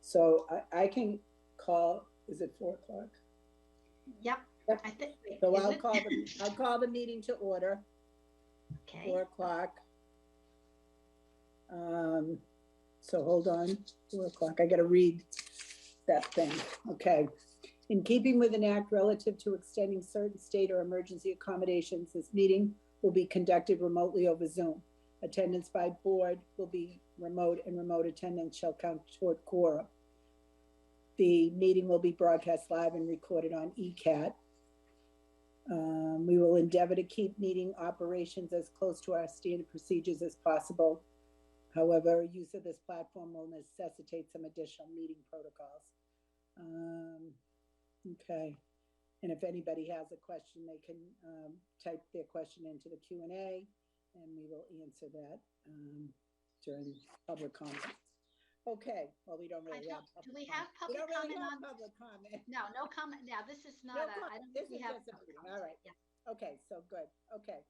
So I can call, is it 4 o'clock? Yep, Yep. I think, wait, So is I'll it? call I'll call the meeting to order, Okay, 4 o'clock. So hold on, 4 o'clock. I gotta read that thing. Okay. In keeping with an act relative to extending certain state or emergency accommodations, this meeting will be conducted remotely over Zoom. Attendance by board will be remote, and remote attendance shall count toward quorum. The meeting will be broadcast live and recorded on ECAT. We will endeavor to keep meeting operations as close to our standard procedures as possible. However, use of this platform will necessitate some additional meeting protocols. Okay. And if anybody has a question, they can type their question into the Q&A, and we will answer that during public comment. Okay, well, we don't really have do we public have comment. We public don't really comment have on? public comment. No, no comment, yeah, this is No not a, I comment. don't This think we is have. just a public meeting. comment. All right. Yeah. Okay, so good. Okay.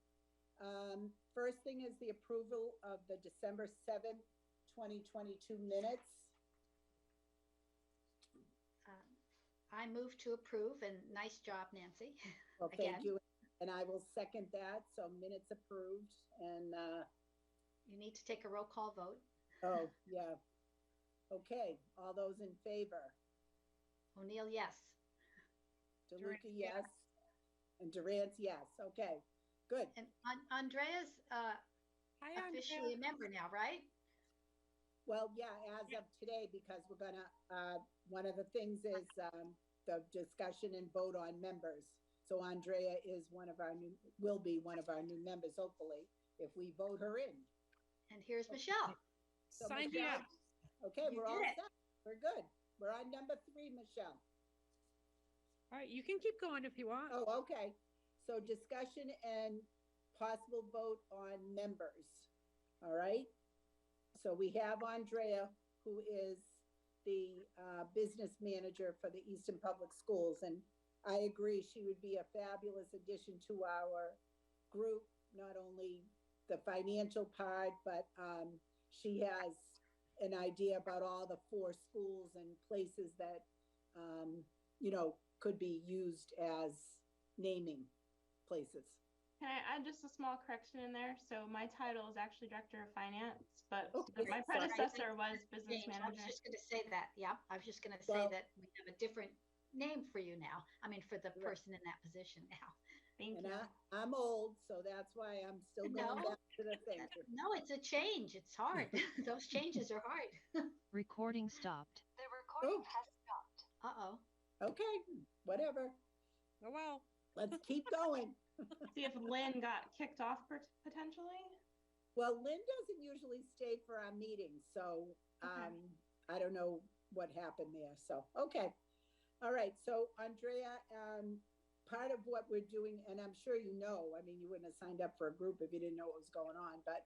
First thing is the approval of the December 7th, 2022 minutes. I move to approve, and nice job, Nancy. Well, Again. thank you. And I will second that. So minutes approved. And You need to take a roll call vote. oh, yeah. Okay, all those in favor? O'Neill, yes. DeLuca, yes. And Durant, yes. Okay, good. And Andrea's Hi, officially Andrea. a member now, right? Well, yeah, as of today, because we're gonna, one of the things is the discussion and vote on members. So Andrea is will be one of our new members, hopefully, if we vote her in. And here's Michelle. So Sign me Michelle, up. okay, You we're did all it. set. We're good. We're on number 3, Michelle. All right, you can keep going if you want. Oh, okay. So discussion and possible vote on members. All right. So we have Andrea, who is the business manager for the Easton Public Schools. And I agree, she would be a fabulous addition to our group, not only the financial part, but she has an idea about all the 4 schools and places that, could be used as naming places. Can I add just a small correction in there? So my title is actually Director of Finance, but Okay, my sorry. predecessor was Business James, I was Manager. just going to say that. Yeah, I was just going to say Well- that we have a different name for you now. I mean, for the Right. person in that position now. Thank And you. I'm old, so that's why I'm still going No. back to the thing. No, it's a change. It's hard. Those changes are hard. Recording stopped. The recording Oh. has stopped. Uh-oh. Okay, whatever. Oh, well. Let's keep going. See if Lynn got kicked off potentially. Well, Lynn doesn't usually stay for our meetings, so Okay. I don't know what happened there. So, okay. All right. So, Andrea, part of what we're doing, and I'm sure you know, I mean, you wouldn't have signed up for a group if you didn't know what was going on, but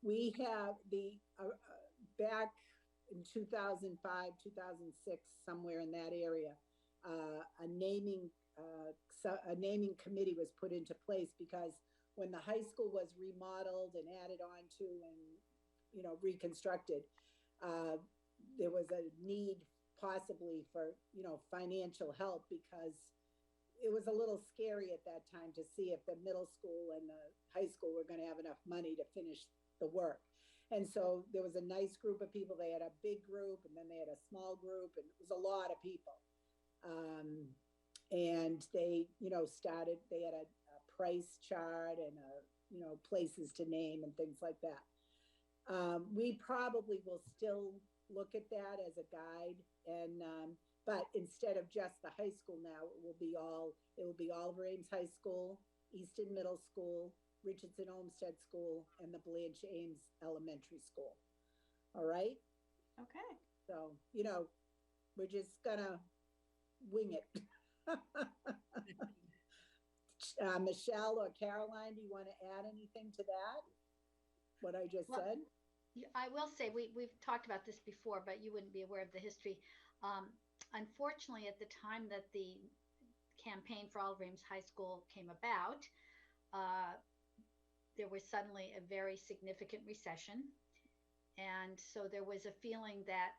we have the back in 2005, 2006, somewhere in that area, a naming committee was put into place because when the high school was remodeled and added on to and reconstructed, there was a need possibly for financial help because it was a little scary at that time to see if the middle school and the high school were going to have enough money to finish the work. And so there was a nice group of people. They had a big group, and then they had a small group, and it was a lot of people. And they, started, they had a price chart and, places to name and things like that. We probably will still look at that as a guide, and but instead of just the high school now, it will be Oliver Ames High School, Easton Middle School, Richardson Olmsted School, and the Blanche Ames Elementary School. All right. Okay. So, we're just gonna wing it. Michelle or Caroline, do you want to add anything to that? What I just said? I will say we've talked about this before, but you wouldn't be aware of the history. Unfortunately, at the time that the campaign for Oliver Ames High School came about, there was suddenly a very significant recession. And so there was a feeling that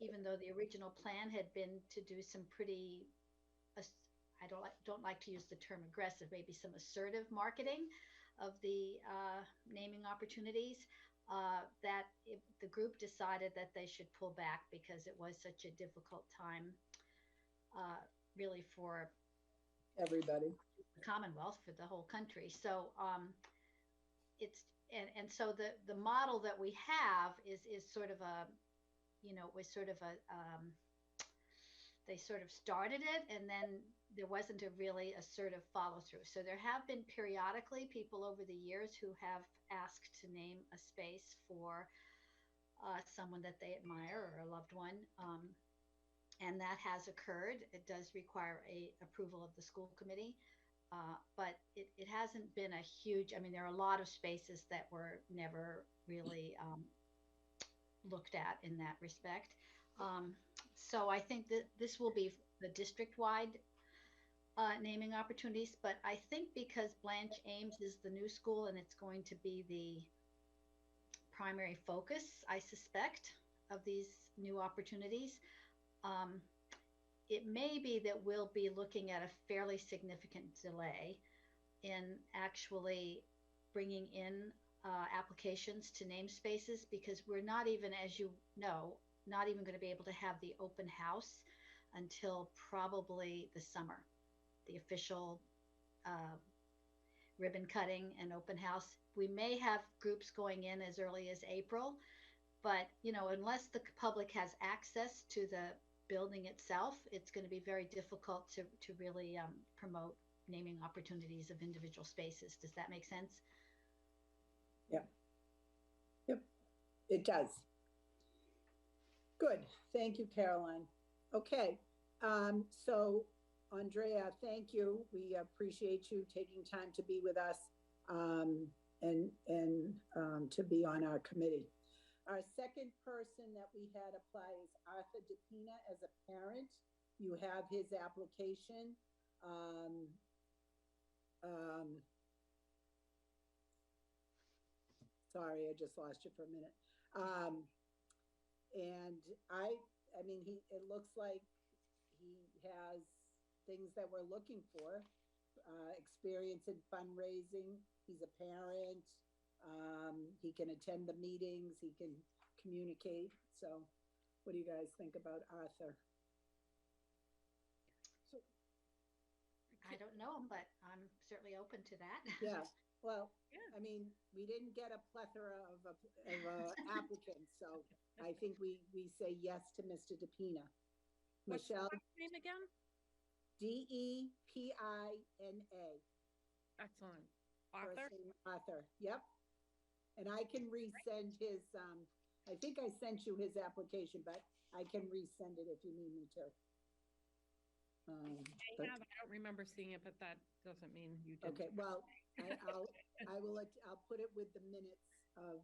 even though the original plan had been to do some pretty, I don't like to use the term aggressive, maybe some assertive marketing of the naming opportunities, the group decided that they should pull back because it was such a difficult time, really for Everybody. the Commonwealth, for the whole country. So so the model that we have is sort of a, was sort of a, they sort of started it, and then there wasn't a really assertive follow through. So there have been periodically people over the years who have asked to name a space for someone that they admire or a loved one. And that has occurred. It does require a approval of the school committee. But it hasn't been a huge, I mean, there are a lot of spaces that were never really looked at in that respect. So I think that this will be the district-wide naming opportunities, but I think because Blanche Ames is the new school and it's going to be the primary focus, I suspect, of these new opportunities, it may be that we'll be looking at a fairly significant delay in actually bringing in applications to namespaces, because we're not even, as you know, not even going to be able to have the open house until probably the summer, the official ribbon cutting and open house. We may have groups going in as early as April, but unless the public has access to the building itself, it's going to be very difficult to really promote naming opportunities of individual spaces. Does that make sense? Yeah. Yep, it does. Good. Thank you, Caroline. Okay. So Andrea, thank you. We appreciate you taking time to be with us and to be on our committee. Our second person that we had apply is Arthur DePina as a parent. You have his application. Sorry, I just lost you for a minute. And I mean, it looks like he has things that we're looking for. Experience in fundraising. He's a parent. He can attend the meetings. He can communicate. So what do you guys think about Arthur? I don't know him, but I'm certainly open to that. Yeah. Well, Yeah. I mean, we didn't get a plethora of applicants, so I think we say yes to Mr. DePina. What's the Michelle, last name again? DePina. Excellent. Arthur? First name Arthur, yep. And I can resend his, I think I sent you his application, but I can resend it if you need me to. I don't remember seeing it, but that doesn't mean you didn't. Okay, well, I'll put it with the minutes of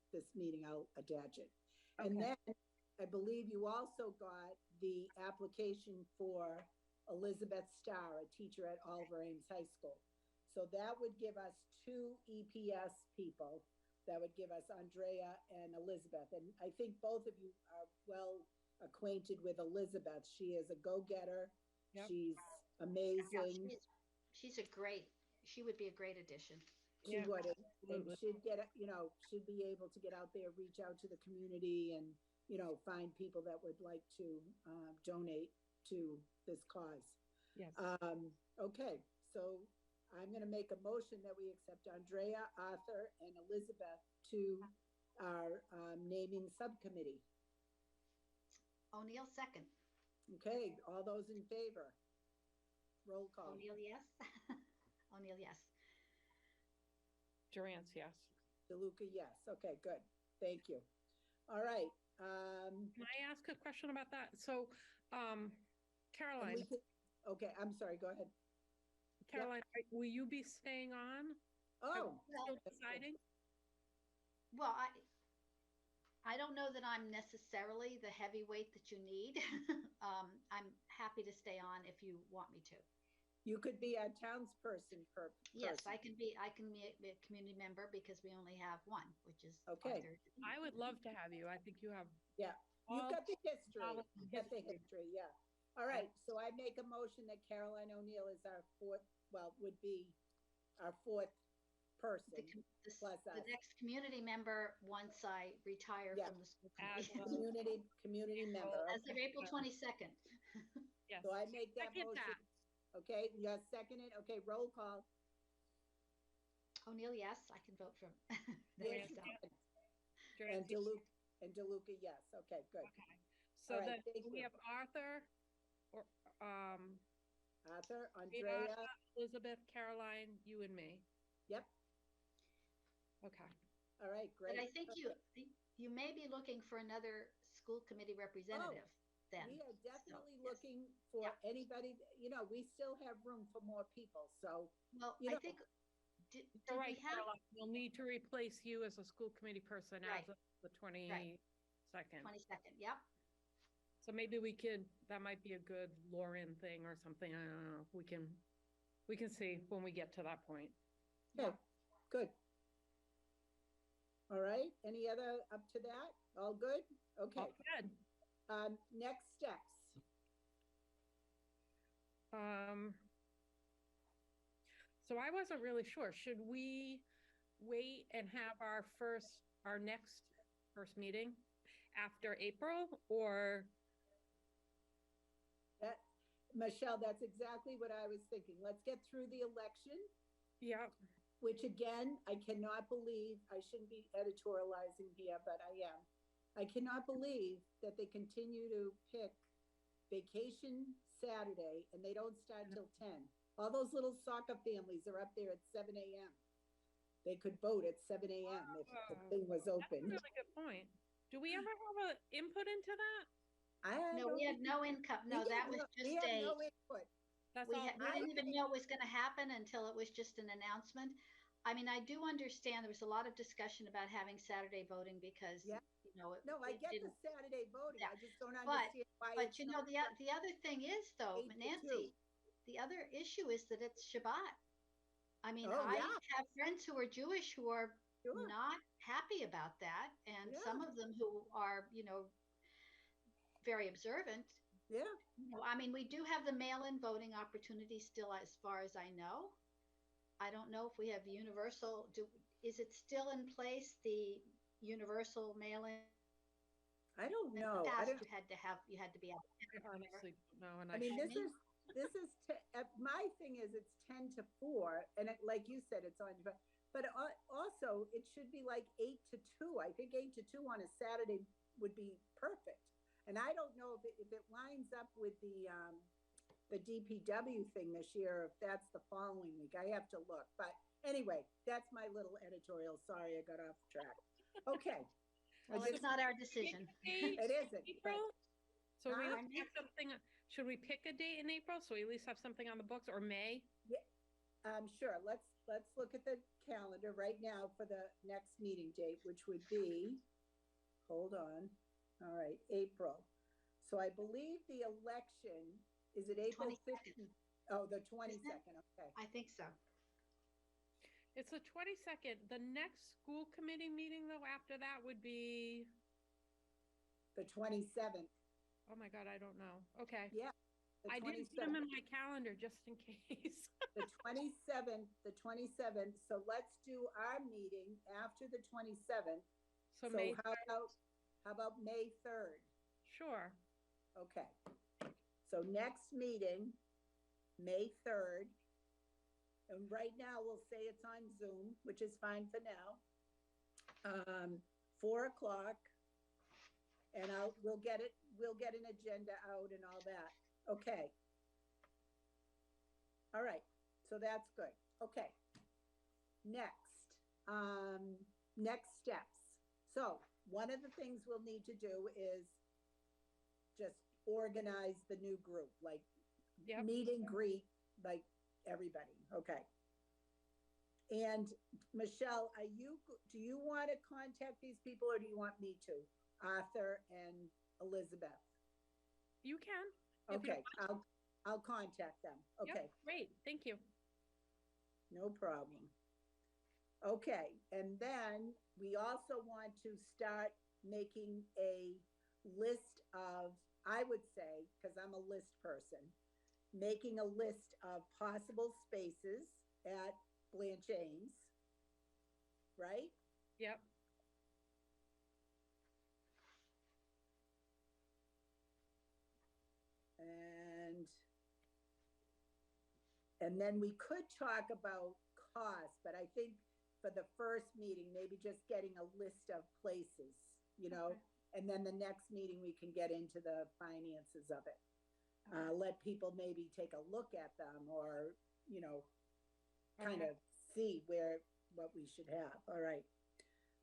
this meeting. I'll attach it. And Okay. then I believe you also got the application for Elizabeth Starr, a teacher at Oliver Ames High School. So that would give us 2 EPS people. That would give us Andrea and Elizabeth. And I think both of you are well acquainted with Elizabeth. She is a go-getter. Yep. She's Yeah, amazing. she would be a great addition. She Yeah, would, and absolutely. should get, should be able to get out there, reach out to the community and, find people that would like to donate to this cause. Yes. Okay, so I'm going to make a motion that we accept Andrea, Arthur, and Elizabeth to our naming subcommittee. O'Neill, second. Okay, all those in favor? Roll call. O'Neill, yes. O'Neill, yes. Durance, yes. DeLuca, yes. Okay, good. Thank you. All right. Can I ask a question about that? So, and Caroline, okay, I'm sorry. Go ahead. Caroline, will you be staying on? Oh, Still deciding? Well, I don't know that I'm necessarily the heavyweight that you need. I'm happy to stay on if you want me to. you could be a townsperson per person. Yes, I can be a community member because we only have one, which is Okay. Arthur. I would love to have you. I think you have Yeah, You've all got the history, knowledge you've and got the history. history, yeah. All right, so I make a motion that Caroline O'Neill is our fourth, well, would be our fourth person. Plus The us. next community member, once I retire Yeah. from the school As committee, Community member. as of April 22nd. Yes. So I make that Second motion. that. Okay, you second it? Okay, roll call. O'Neill, yes, I can vote for him. Yes, Yes, you yeah. can. And Jersey. DeLuca, yes. Okay, good. Okay. So All right, then thank we you. have Arthur, or, Arthur, Andrea, Elizabeth, Caroline, you and me. yep. Okay. All right, great. But I think you may be looking for another school committee representative then. We are definitely yes. looking for Yeah. anybody, we still have room for more people, so, Well, you I know, think, did All we right, have, Caroline, we'll need to replace you as a school committee person as Right. of the 22nd. 22nd, yep. So maybe that might be a good Lauren thing or something. I don't know. We can see when we get to that point. okay, good. All right, any other up to that? All good? Okay, Oh, good. next steps. So I wasn't really sure. Should we wait and have our next first meeting after April, or? Michelle, that's exactly what I was thinking. Let's get through the election, Yeah, which again, I cannot believe, I shouldn't be editorializing here, but I am. I cannot believe that they continue to pick vacation Saturday and they don't start till 10. All those little soccer families are up there at 7 a.m. They could vote at 7 a.m. if the thing was that's a open. really good point. Do we ever have an input into that? No, we had no income. No, that was we just had a, no input. That's we all. didn't even know it was going to happen until it was just an announcement. I mean, I do understand there was a lot of discussion about having Saturday voting because, Yeah. No, I it get the didn't- Saturday voting. Yeah. I just don't But- understand why But it's you know, not the other thing is though, 8 to 2. Nancy, the other issue is that it's Shabbat. I mean, Oh, I yeah. have friends who are Jewish who are Sure. not happy about that. And Yeah. some of them who are, very observant. Yeah. I mean, we do have the mail-in voting opportunity still, as far as I know. I don't know if we have universal, is it still in place, the universal mail-in? I don't In know. the I past, don't, you had to be out. I honestly don't know. And I mean, this mean- my thing is it's 10 to 4 and like you said, it's on, but also it should be like 8 to 2. I think 8 to 2 on a Saturday would be perfect. And I don't know if it lines up with the DPW thing this year, if that's the following week. I have to look. But anyway, that's my little editorial. Sorry, I got off track. Okay. Well, it's not our decision. It isn't. but- April? So we Huh? have something, should we pick a date in April? So we at least have something on the books, or May? Sure. Let's look at the calendar right now for the next meeting date, which would be, hold on. All right, April. So I believe the election, is it April 22nd. 15th? Oh, the 22nd, okay. I think so. It's the 22nd. The next school committee meeting though, after that would be, The 27th, oh my God, I don't know. Okay. Yeah, the I didn't put them 27th, in my calendar just in case. the 27th. So let's do our meeting after the 27th. So So May, how about May 3rd? sure. Okay. So next meeting, May 3rd. And right now we'll say it's on Zoom, which is fine for now. 4 o'clock. And we'll get an agenda out and all that. Okay. All right. So that's good. Okay. Next, next steps. So one of the things we'll need to do is just organize the new group, like Yep. meet and greet, like everybody. Okay. And Michelle, do you want to contact these people or do you want me to? Arthur and Elizabeth? You can. If you Okay, I'll contact them. Yep, Okay, great. Thank you. no problem. Okay, and then we also want to start making a list of, I would say, because I'm a list person, making a list of possible spaces at Blanche Ames, right? Yep. And then we could talk about cost, but I think for the first meeting, maybe just getting a list of places, you know, Okay. and then the next meeting, we can get into the finances of it. Let people maybe take a look at them or, you know, kind Okay. of see what we should have. All right.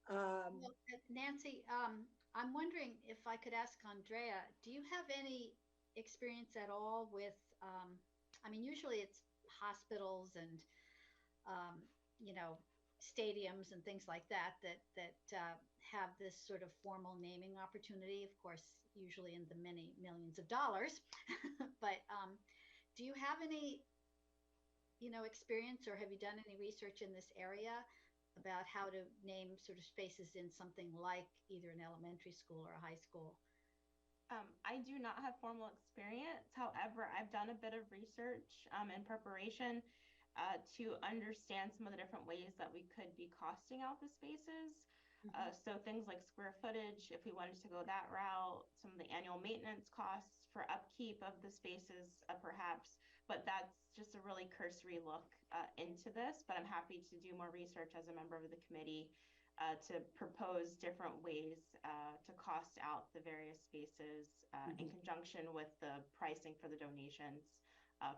Well, Nancy, I'm wondering if I could ask Andrea, do you have any experience at all with, I mean, usually it's hospitals and, um, you know, stadiums and things like that have this sort of formal naming opportunity, of course, usually in the many millions of dollars. But do you have any, experience, or have you done any research in this area about how to name sort of spaces in something like either an elementary school or a high school? I do not have formal experience. However, I've done a bit of research in preparation to understand some of the different ways that we could be costing out the spaces. So things like square footage, if we wanted to go that route, some of the annual maintenance costs for upkeep of the spaces, perhaps. But that's just a really cursory look into this. But I'm happy to do more research as a member of the committee to propose different ways to cost out the various spaces in conjunction with the pricing for the donations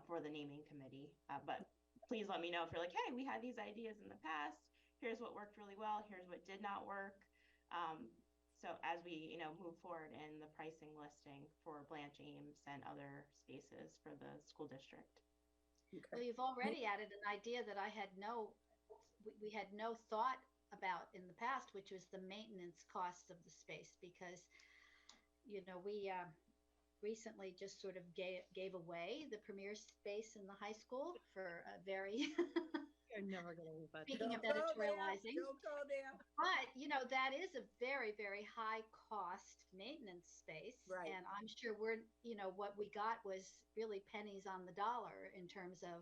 for the naming committee. But please let me know if you're like, hey, we had these ideas in the past. Here's what worked really well. Here's what did not work. So as we, move forward in the pricing listing for Blanche Ames and other spaces for the school district. Well, you've already added an idea that we had no thought about in the past, which was the maintenance costs of the space, because we recently just sort of gave away the premier space in the high school for a very You're never gonna leave that. speaking of Don't go there, editorializing, don't go there. but that is a very, very high cost maintenance space. Right. And I'm sure what we got was really pennies on the dollar in terms of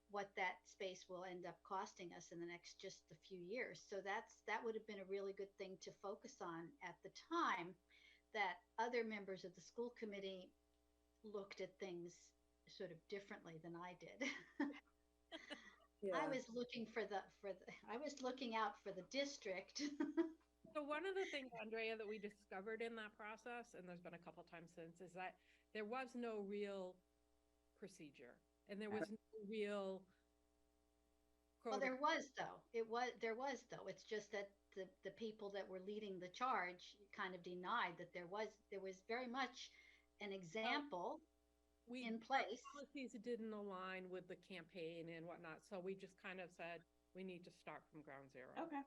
what that space will end up costing us in the next just a few years. So that would have been a really good thing to focus on at the time that other members of the school committee looked at things sort of differently than I did. Yeah. I was looking I was looking out for the district. So one of the things, Andrea, that we discovered in that process, and there's been a couple times since, is that there was no real procedure and there was no real Well, there was though. There was though. It's just that the people that were leading the charge kind of denied that there was very much an example in place. Policies didn't align with the campaign and whatnot, so we just kind of said we need to start from ground zero. Okay.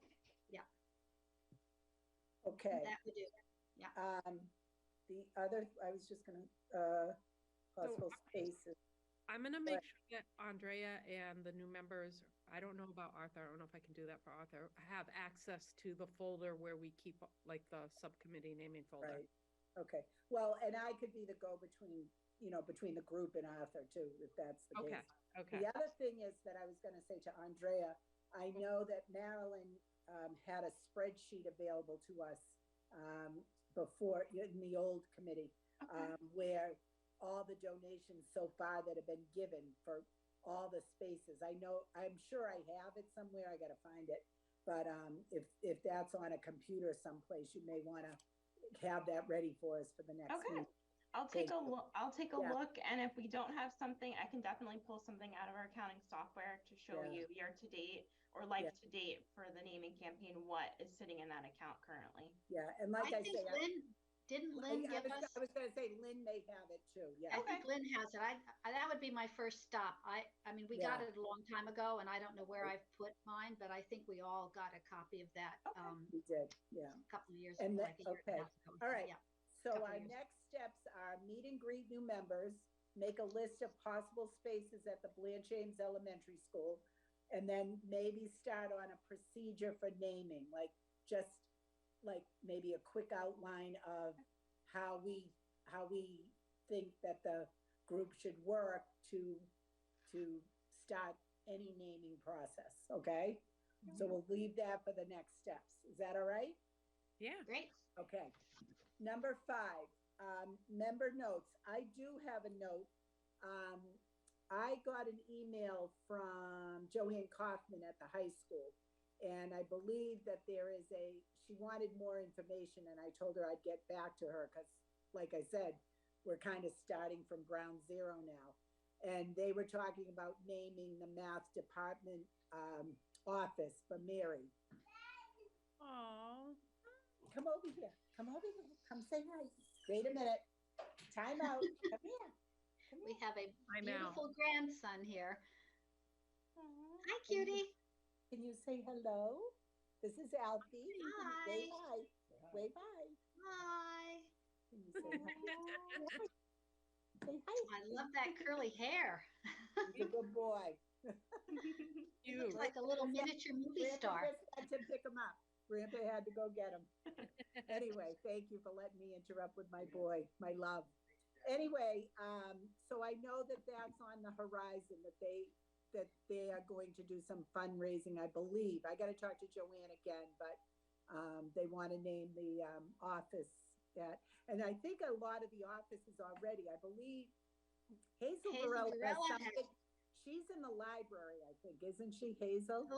Okay. That would do. Yeah. The other, I was just gonna, possible spaces. I'm gonna make sure that Andrea and the new members, I don't know about Arthur, I don't know if I can do that for Arthur, have access to the folder where we keep like the subcommittee naming folder. Right. Okay. Well, and I could be the go-between, between the group and Arthur too, if that's the Okay, case. okay. The other thing is that I was gonna say to Andrea, I know that Marilyn had a spreadsheet available to us before in the old committee, where all the donations so far that have been given for all the spaces. I'm sure I have it somewhere. I gotta find it. But if that's on a computer someplace, you may wanna have that ready for us for the next Okay. meeting. I'll take a look. Yeah. Look, and if we don't have something, I can definitely pull something out of our accounting software to show Yeah. you year to date or life to date for the naming campaign, what is sitting in that account currently. Yeah, and like I think say, didn't Lynn give us? I was gonna say Lynn may have it too, yeah. I think Lynn has it. That would be my first stop. I mean, we got Yeah. it a long time ago, and I don't know where I've put mine, but I think we all got a copy of that We did, yeah. a couple of years And ago, then- like a year and a okay. half ago. All right. Yeah. So Couple our years. next steps are meet and greet new members, make a list of possible spaces at the Blanche Ames Elementary School, and then maybe start on a procedure for naming, like just like maybe a quick outline of how we think that the group should work to start any naming process, okay? So we'll leave that for the next steps. Is that all right? Yeah. Great. Okay. Number 5, member notes. I do have a note. I got an email from Joanne Kaufman at the high school, and I believe that she wanted more information, and I told her I'd get back to her because, like I said, we're kind of starting from ground zero now. And they were talking about naming the math department office for Mary. Oh. Come over here. Come over here. Come say hi. Wait a minute. Time out. Come here. Come We here. have a I know. beautiful grandson here. Hi, cutie. Can you say hello? This is Alfie. Wave Hi. hi. Wave hi. Hi. Can you say hi? Say hi. I love that curly hair. He's a good boy. He looks like a little miniature movie Grandpa star. just had to pick him up. Grandpa had to go get him. Anyway, thank you for letting me interrupt with my boy, my love. Anyway, so I know that that's on the horizon, that they are going to do some fundraising, I believe. I got to talk to Joanne again, but they want to name the office that, and I think a lot of the offices already, I believe Hazel Burrell has Burrell has- something. She's in the library, I think, isn't she, Hazel?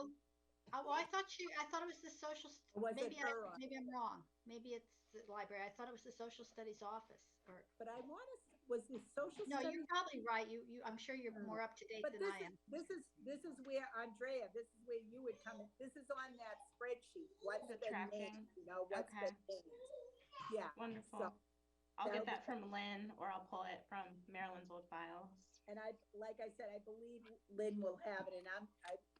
Oh, well, I thought it was the social. Or was it Maybe her? maybe I'm wrong. Maybe it's the library. I thought it was the social studies office. Or But I want to, was the social no, studies? you're probably right. I'm sure you're Oh. more up to date But than I am. this is where, Andrea, this is where you would come in. This is on that spreadsheet. What's The the tracking. name, you know, what's the Okay. name? Yeah, Wonderful. So, I'll that'll get that from Lynn, or I'll pull it from Marilyn's old files. and like I said, I believe Lynn will have it, and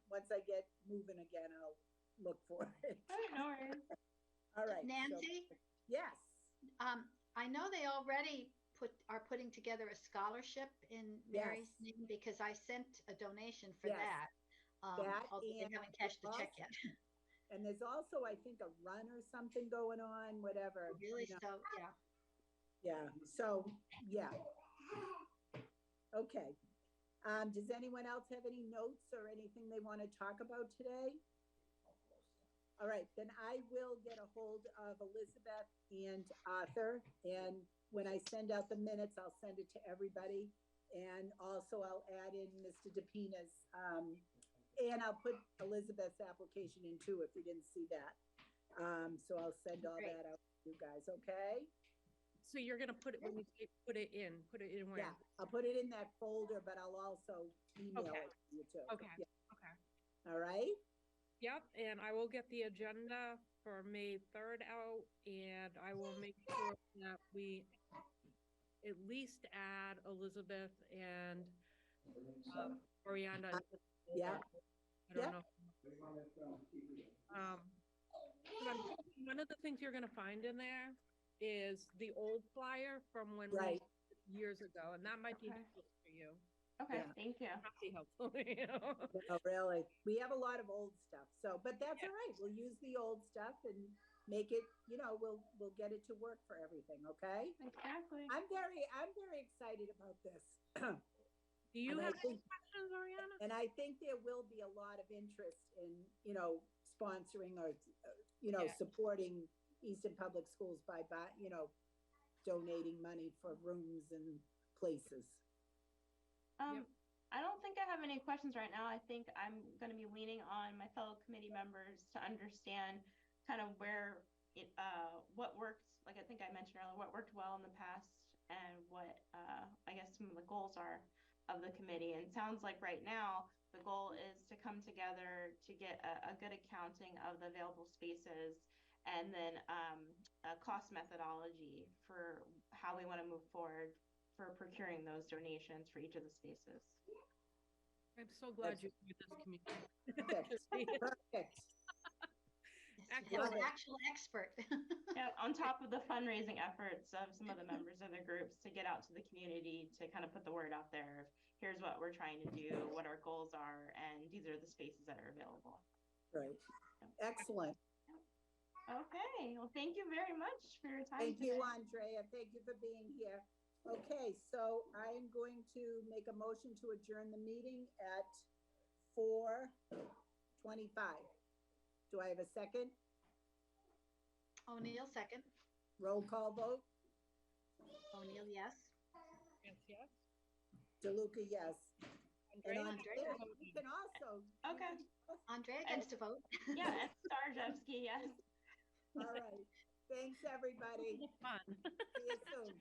once I get moving again, I'll look for it. Oh, no worries. All right. so- Nancy, Yes, I know they already are putting together a scholarship in Mary's Yes. name because I sent a donation for Yes. that. That Although they and haven't cashed the check also- yet. and there's also, I think, a run or something going on, whatever. Really? you know. So, yeah. Yeah, so, yeah. Okay. Does anyone else have any notes or anything they want to talk about today? All right, then I will get a hold of Elizabeth and Arthur, and when I send out the minutes, I'll send it to everybody. And also I'll add in Mr. DePina's, and I'll put Elizabeth's application in too, if you didn't see that. So I'll send all Great. that out to you guys, okay? So you're gonna put it, when you say put it in where? Yeah, I'll put it in that folder, but I'll also email Okay. it to you too. Okay. Yeah, Okay. all right? Yep, and I will get the agenda for May 3rd out, and I will make sure that we at least add Elizabeth and Oriana. Yeah. I don't Yep. know. But I'm thinking one of the things you're gonna find in there is the old flyer from when Right. years ago, and that might be Okay. helpful for you. Okay, Yeah. thank you. Might be helpful, you know? Oh, really? We have a lot of old stuff, so, but that's all right. We'll use the old stuff and make it, we'll get it to work for everything, okay? Exactly. I'm very excited about this. Do you And I have any think- questions, Oriana? And I think there will be a lot of interest in, sponsoring or, Yeah. supporting Easton Public Schools by, donating money for rooms and places. I don't think I have any questions right now. I think I'm going to be leaning on my fellow committee members to understand kind of where what worked, like I think I mentioned earlier, what worked well in the past and what I guess some of the goals are of the committee. And it sounds like right now the goal is to come together to get a good accounting of the available spaces and then a cost methodology for how we want to move forward for procuring those donations for each of the spaces. I'm so glad you're with this community. Perfect. Perfect. You're an Excellent. actual expert. Yeah, on top of the fundraising efforts of some of the members of the groups to get out to the community to kind of put the word out there. Here's what we're trying to do, what our goals are, and these are the spaces that are available. Right. Excellent. Okay, well, thank you very much for your time Thank you, today. Andrea. Thank you for being here. Okay, so I am going to make a motion to adjourn the meeting at 4:25. Do I have a second? O'Neill, second. Roll call vote? O'Neill, yes. Yes, yes. DeLuca, yes. And Andrea? Andrea, you can also. Okay. Andrea gets to vote. Yeah, and Starjevsky, yes. All right. Thanks, everybody. Fun. See you soon.